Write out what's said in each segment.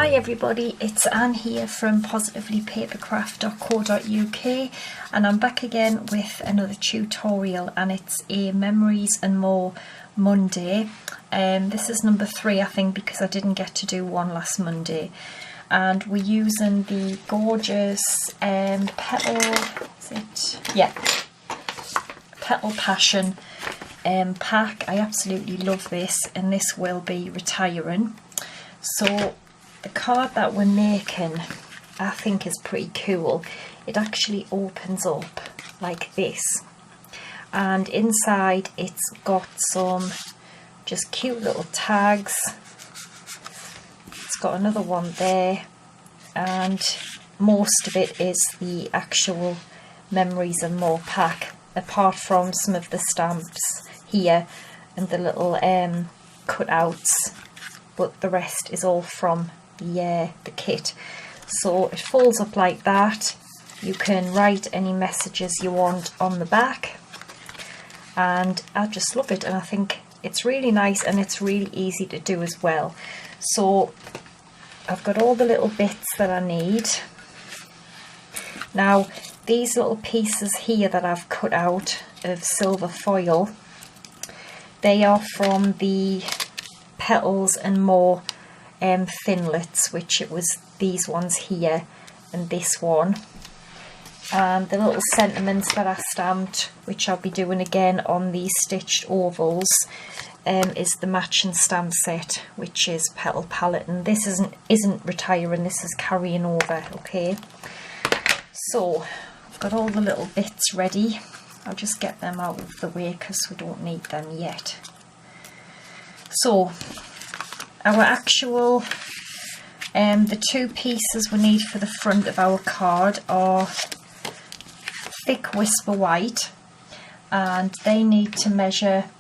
Hi everybody, it's Anne here from positivelypapercraft.co.uk and I'm back again with another tutorial, and it's a Memories and More Monday. This is number 3 I think, because I didn't get to do one last Monday, and we're using the gorgeous Petal Passion pack. I absolutely love this, and this will be retiring. So the card that we're making I think is pretty cool. It actually opens up like this, and inside it's got some just cute little tags. It's got another one there, and most of it is the actual Memories and More pack, apart from some of the stamps here and the little cutouts, but the rest is all from the kit. So it folds up like that. You can write any messages you want on the back, and I just love it, and I think it's really nice and it's really easy to do as well. So I've got all the little bits that I need. Now these little pieces here that I've cut out of silver foil, they are from the Petals and More Finlets, which it was these ones here and this one, and the little sentiments that I stamped, which I'll be doing again on the stitched ovals, is the matching stamp set, which is Petal Palette, and this isn't retiring, this is carrying over. Okay, so I've got all the little bits ready. I'll just get them out of the way because we don't need them yet. So our actual the two pieces we need for the front of our card are thick Whisper White, and they need to measure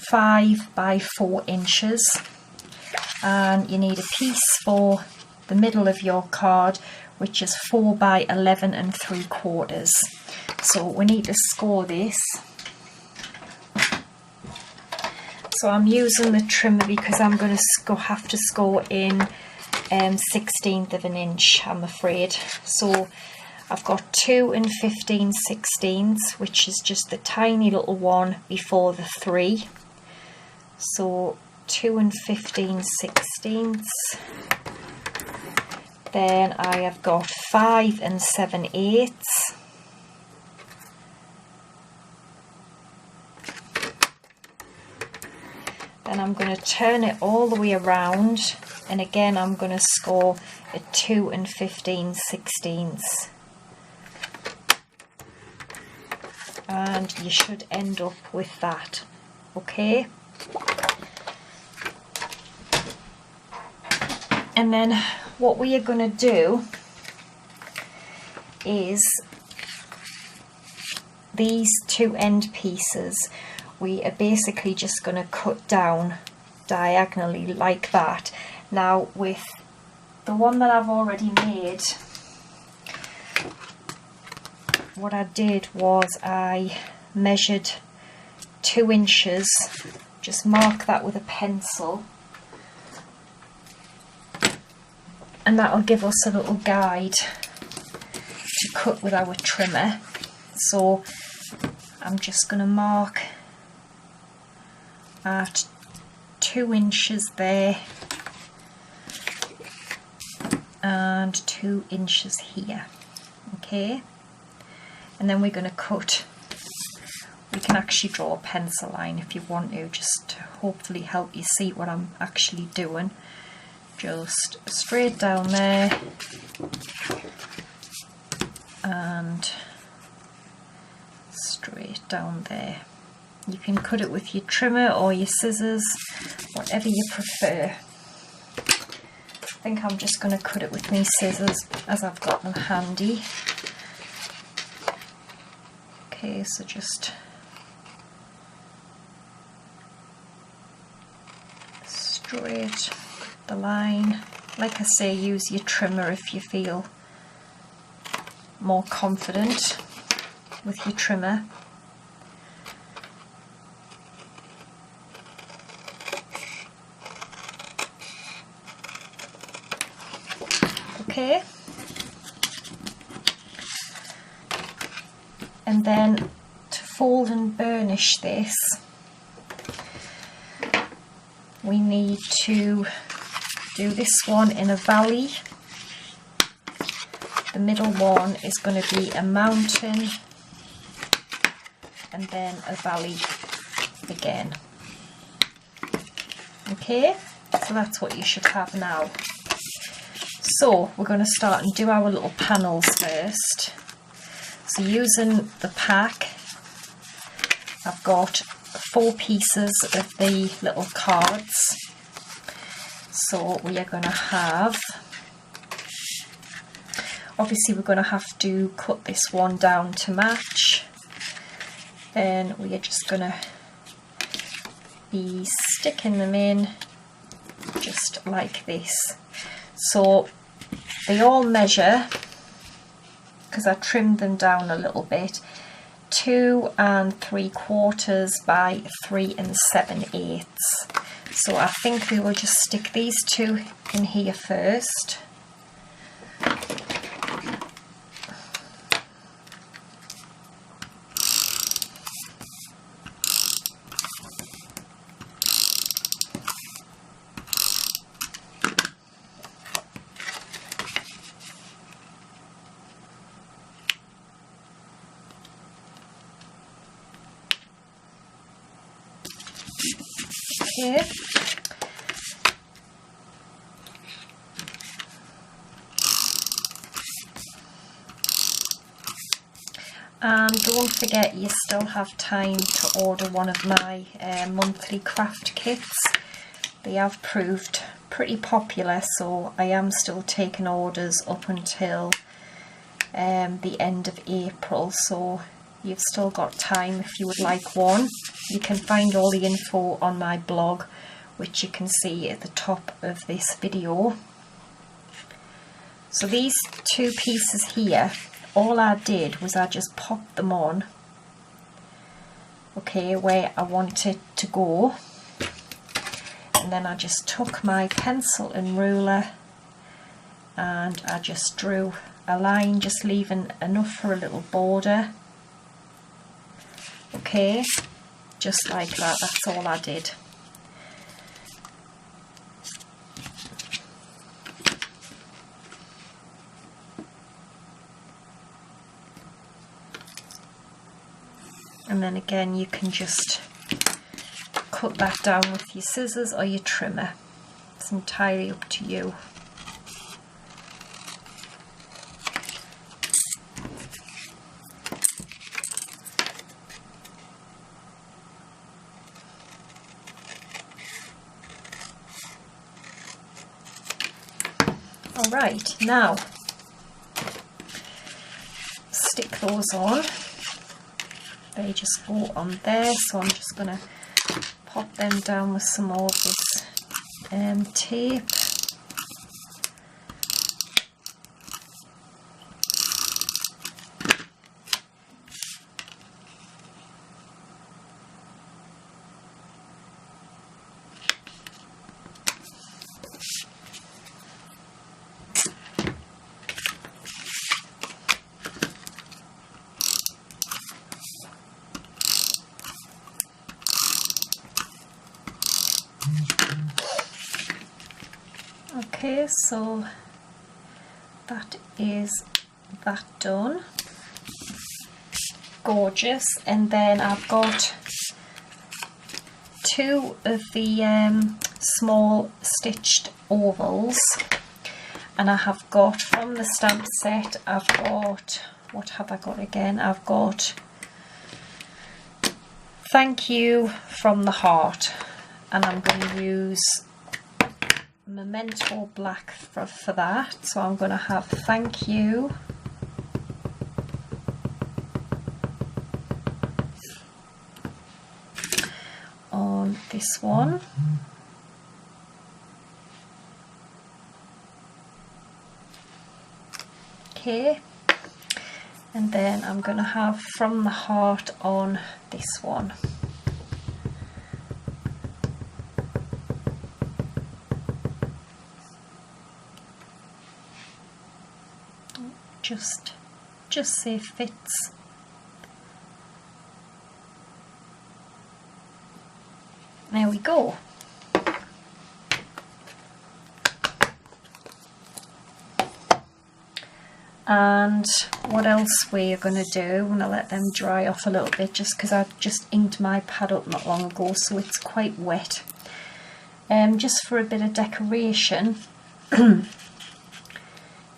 5 by 4 inches, and you need a piece for the middle of your card, which is 4 by 11 3/4. So we need to score this. So I'm using the trimmer because I'm going to have to score in 1/16 of an inch, I'm afraid. So I've got 2 15/16, which is just the tiny little one before the 3. So 2 15/16. Then I have got 5 7/8. Then I'm going to turn it all the way around, and again I'm going to score a 2 15/16. And you should end up with that. Okay. And then what we are going to do is these two end pieces, we are basically just going to cut down diagonally like that. Now with the one that I've already made, what I did was I measured 2 inches, just mark that with a pencil, and that'll give us a little guide to cut with our trimmer. So I'm just going to mark at 2 inches there and 2 inches here. Okay, and then we're going to cut. We can actually draw a pencil line if you want to, just to hopefully help you see what I'm actually doing. Just straight down there and straight down there. You can cut it with your trimmer or your scissors, whatever you prefer. I think I'm just going to cut it with my scissors as I've got them handy. Okay, so just straight the line. Like I say, use your trimmer if you feel more confident with your trimmer. Okay, and then to fold and burnish this, we need to do this one in a valley. The middle one is going to be a mountain, and then a valley again. Okay, so that's what you should have now. So we're going to start and do our little panels first. So using the pack, I've got 4 pieces of the little cards. So we are going to have, obviously we're going to have to cut this one down to match. Then we are just going to be sticking them in just like this. So they all measure, because I trimmed them down a little bit, 2 3/4 by 3 7/8. So I think we will just stick these 2 in here first. Okay. And don't forget, you still have time to order one of my monthly craft kits. They have proved pretty popular, so I am still taking orders up until the end of April, so you've still got time if you would like one. You can find all the info on my blog, which you can see at the top of this video. So these 2 pieces here, all I did was I just popped them on, okay, where I want it to go, and then I just took my pencil and ruler and I just drew a line, just leaving enough for a little border. Okay, just like that, that's all I did. And then again, you can just cut that down with your scissors or your trimmer. It's entirely up to you. Alright, now stick those on. They just go on there, so I'm just going to pop them down with some more of this tape. Okay, so that is that done. Gorgeous. And then I've got 2 of the small stitched ovals, and I have got from the stamp set, I've got, what have I got again? I've got Thank You from the Heart, and I'm going to use Memento Black for that. So I'm going to have Thank You, on this one. Okay, and then I'm going to have From the Heart on this one. just say fits. There we go. And what else we're going to do, I'm going to let them dry off a little bit just because I just inked my pad up not long ago, so it's quite wet. Just for a bit of decoration,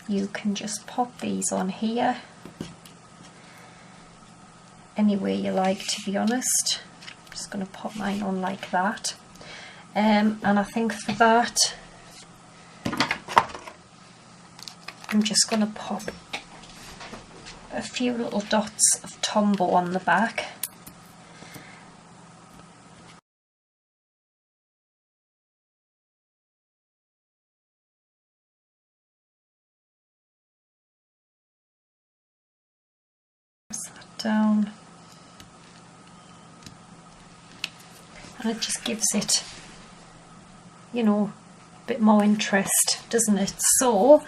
you can just pop these on here anywhere you like, to be honest. I'm just going to pop mine on like that. And I think for that, I'm just going to pop a few little dots of Tombow on the back. Press that down. And it just gives it, you know, a bit more interest, doesn't it? So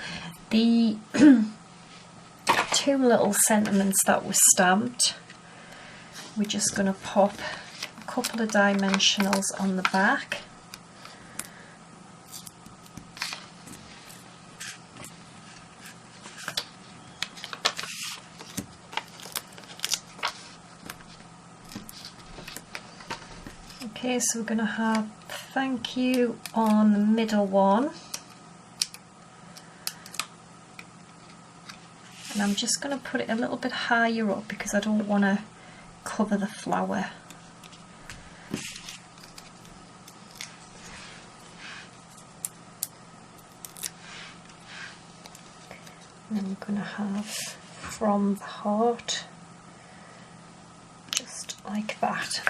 the two little sentiments that were stamped, we're just going to pop a couple of dimensionals on the back. Okay, so we're going to have thank you on the middle one. And I'm just going to put it a little bit higher up because I don't want to cover the flower. And then we're going to have from the heart, just like that.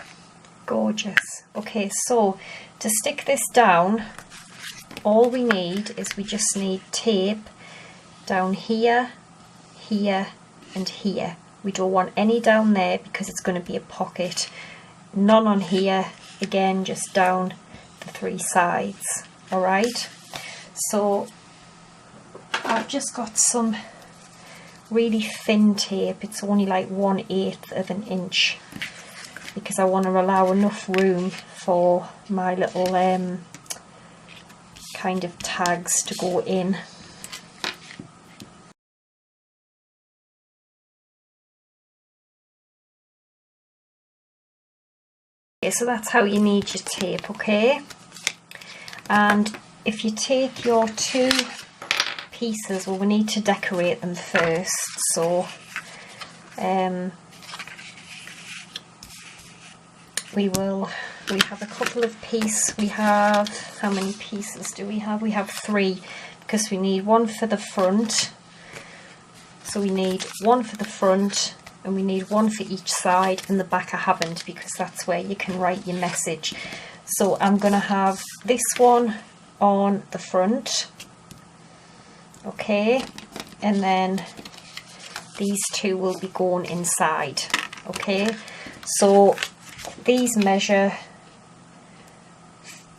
Gorgeous. Okay, so to stick this down, all we need is we just need tape down here, here and here. We don't want any down there because it's going to be a pocket. None on here, again just down the three sides. Alright, so I've just got some really thin tape. It's only like 1/8 of an inch because I want to allow enough room for my little kind of tags to go in. Okay, so that's how you need your tape, okay? And if you take your two pieces, well, we need to decorate them first, so we have a couple of pieces. We have, how many pieces do we have? We have 3 because we need one for the front. So we need one for the front and we need one for each side, and the back I haven't because that's where you can write your message. So I'm going to have this one on the front, okay, and then these two will be going inside, okay. So these measure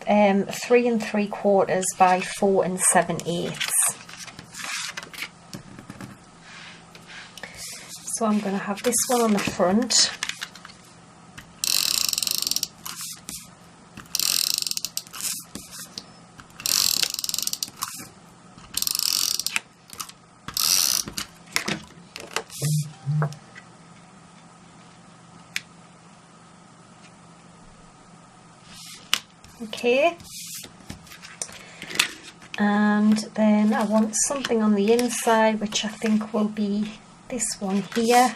3 3/4 by 4 7/8. So I'm going to have this one on the front. Okay, and then I want something on the inside, which I think will be this one here.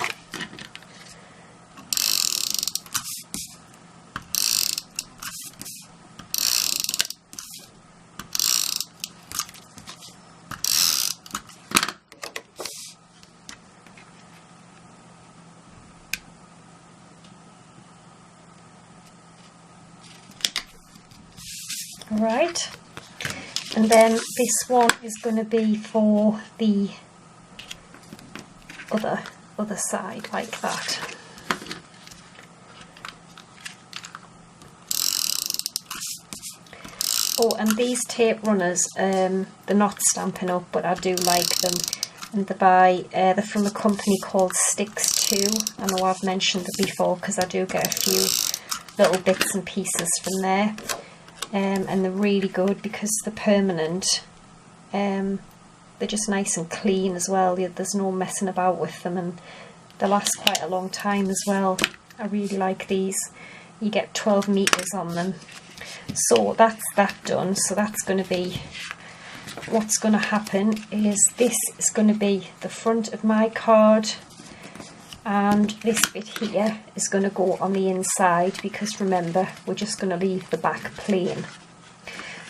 Alright, and then this one is going to be for the other side, like that. Oh, and these tape runners, they're not Stampin' Up, but I do like them. and they're from a company called Stix2. I know I've mentioned them before because I do get a few little bits and pieces from there, and they're really good because they're permanent. They're just nice and clean as well. There's no messing about with them, and they last quite a long time as well. I really like these. You get 12 meters on them. So that's that done. So that's going to be, what's going to happen is this is going to be the front of my card, and this bit here is going to go on the inside, because remember, we're just going to leave the back plain.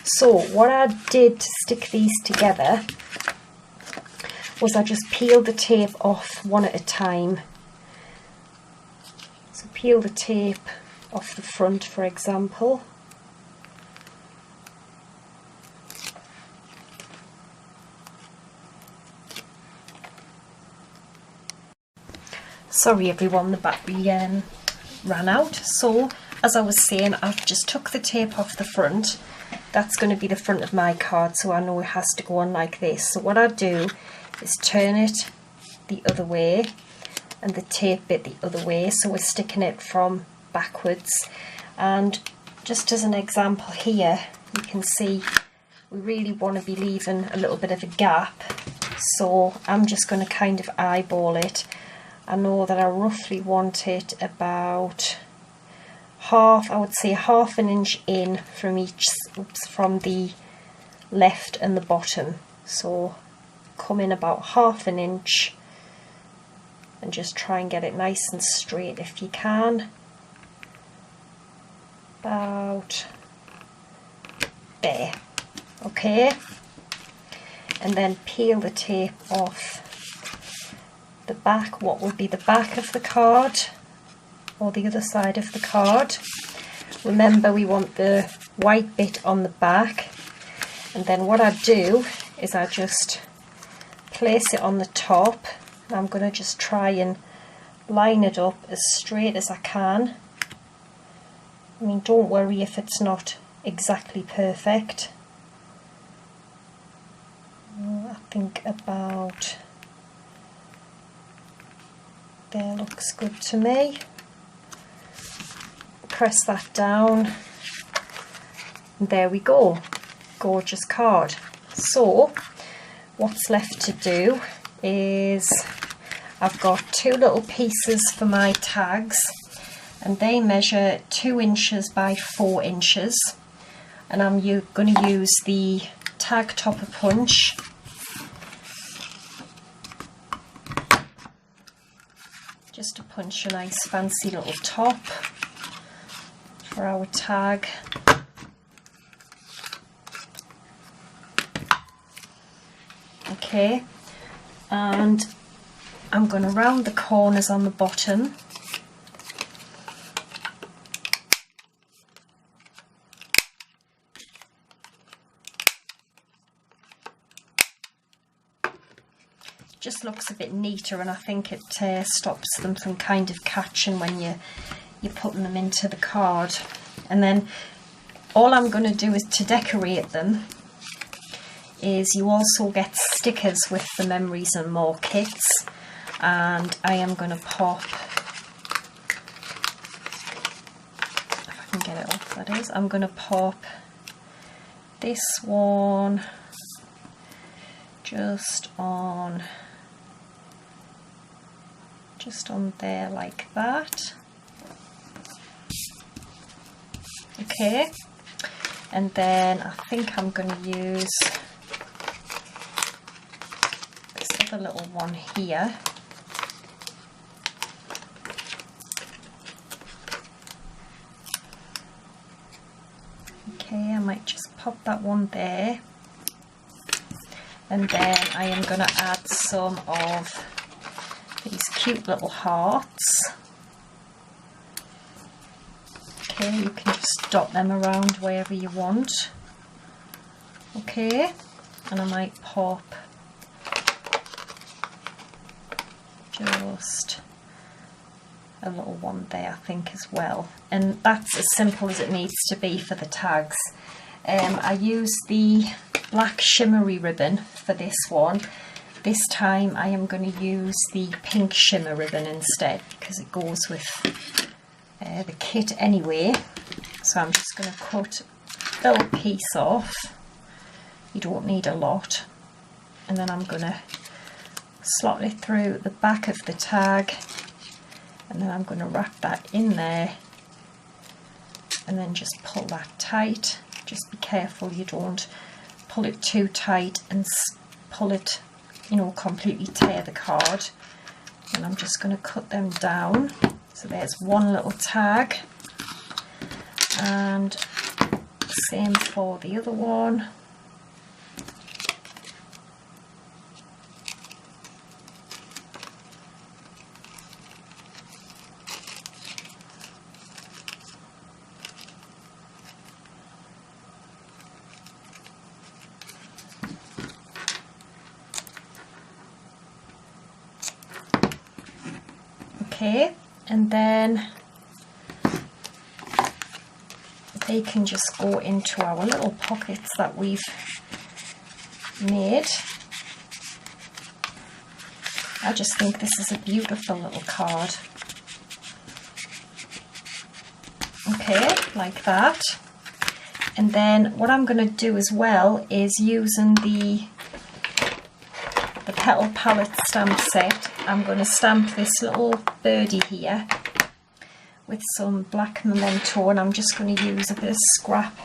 So what I did to stick these together was I just peeled the tape off one at a time. So peel the tape off the front, for example. Sorry everyone, the battery ran out. So as I was saying, I've just took the tape off the front. That's going to be the front of my card, so I know it has to go on like this. So what I do is turn it the other way and the tape bit the other way, so we're sticking it from backwards. And just as an example here, you can see we really want to be leaving a little bit of a gap, so I'm just going to kind of eyeball it. I know that I roughly want it about half, I would say half an inch in from each, from the left and the bottom. So come in about half an inch and just try and get it nice and straight if you can. About there. Okay. And then peel the tape off the back, what will be the back of the card, or the other side of the card. Remember, we want the white bit on the back, and then what I do is I just place it on the top. I'm going to just try and line it up as straight as I can. I mean, don't worry if it's not exactly perfect. I think about there looks good to me. Press that down, and there we go. Gorgeous card. So what's left to do is I've got two little pieces for my tags, and they measure 2 inches by 4 inches, and I'm going to use the tag topper punch. Just to punch a nice fancy little top for our tag. Okay, and I'm going to round the corners on the bottom. Just looks a bit neater, and I think it stops them from kind of catching when you're putting them into the card. And then all I'm going to do is to decorate them is you also get stickers with the Memories and More kits, and I am going to pop, if I can get it off, that is, I'm going to pop this one just on there like that. Okay, and then I think I'm going to use this other little one here. Okay, I might just pop that one there, and then I am going to add some of these cute little hearts. Okay, you can just dot them around wherever you want. Okay, and I might pop just a little one there, I think, as well. And that's as simple as it needs to be for the tags. I use the black shimmery ribbon for this one, This time I am going to use the pink shimmer ribbon instead because it goes with the kit anyway. So I'm just going to cut a little piece off. You don't need a lot. And then I'm going to slot it through the back of the tag, and then I'm going to wrap that in there and then just pull that tight. Just be careful you don't pull it too tight and pull it, you know, completely tear the card. And I'm just going to cut them down. So there's one little tag, and same for the other one. Okay, and then they can just go into our little pockets that we've made. I just think this is a beautiful little card. Okay, like that. And then what I'm going to do as well is using the Petal Palette stamp set, I'm going to stamp this little birdie here with some black memento, and I'm just going to use a bit of scrap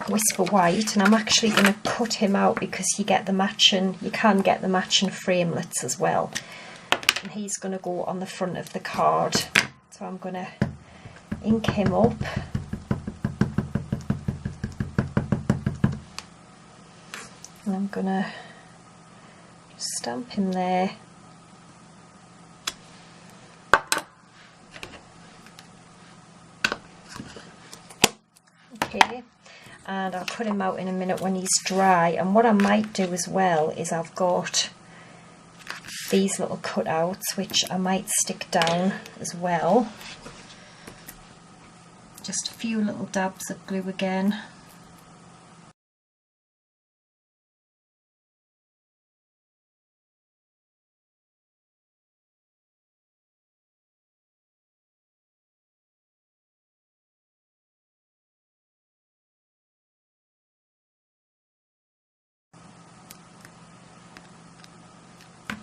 Whisper White, and I'm actually going to cut him out because you can get the matching framelits as well, and he's going to go on the front of the card. So I'm going to ink him up. And I'm going to stamp him there. Okay, and I'll cut him out in a minute when he's dry. And what I might do as well is I've got these little cutouts which I might stick down as well. Just a few little dabs of glue again.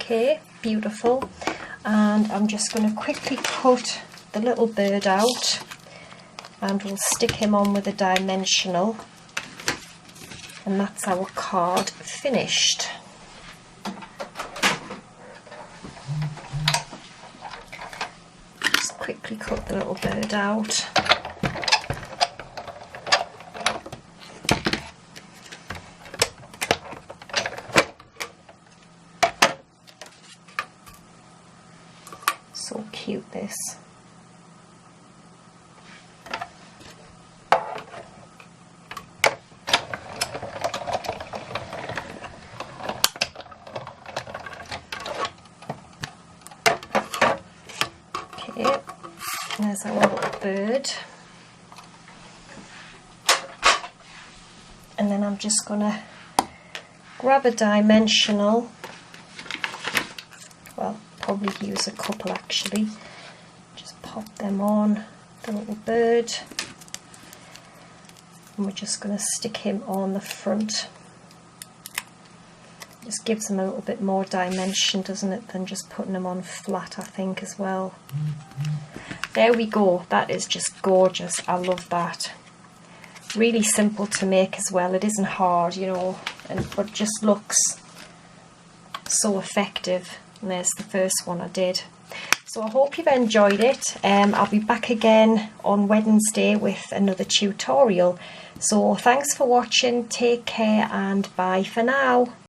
Okay, beautiful. And I'm just going to quickly cut the little bird out, and we'll stick him on with a dimensional, and that's our card finished. Just quickly cut the little bird out. So cute, this. Okay, there's our little bird. And then I'm just gonna grab a dimensional. Well, probably use a couple actually. Just pop them on the little bird, and we're just going to stick him on the front. Just gives them a little bit more dimension, doesn't it, than just putting them on flat, I think, as well. There we go. That is just gorgeous. I love that. Really simple to make as well. It isn't hard, you know, but just looks so effective. And there's the first one I did. So I hope you've enjoyed it. I'll be back again on Wednesday with another tutorial. So thanks for watching, take care, and bye for now.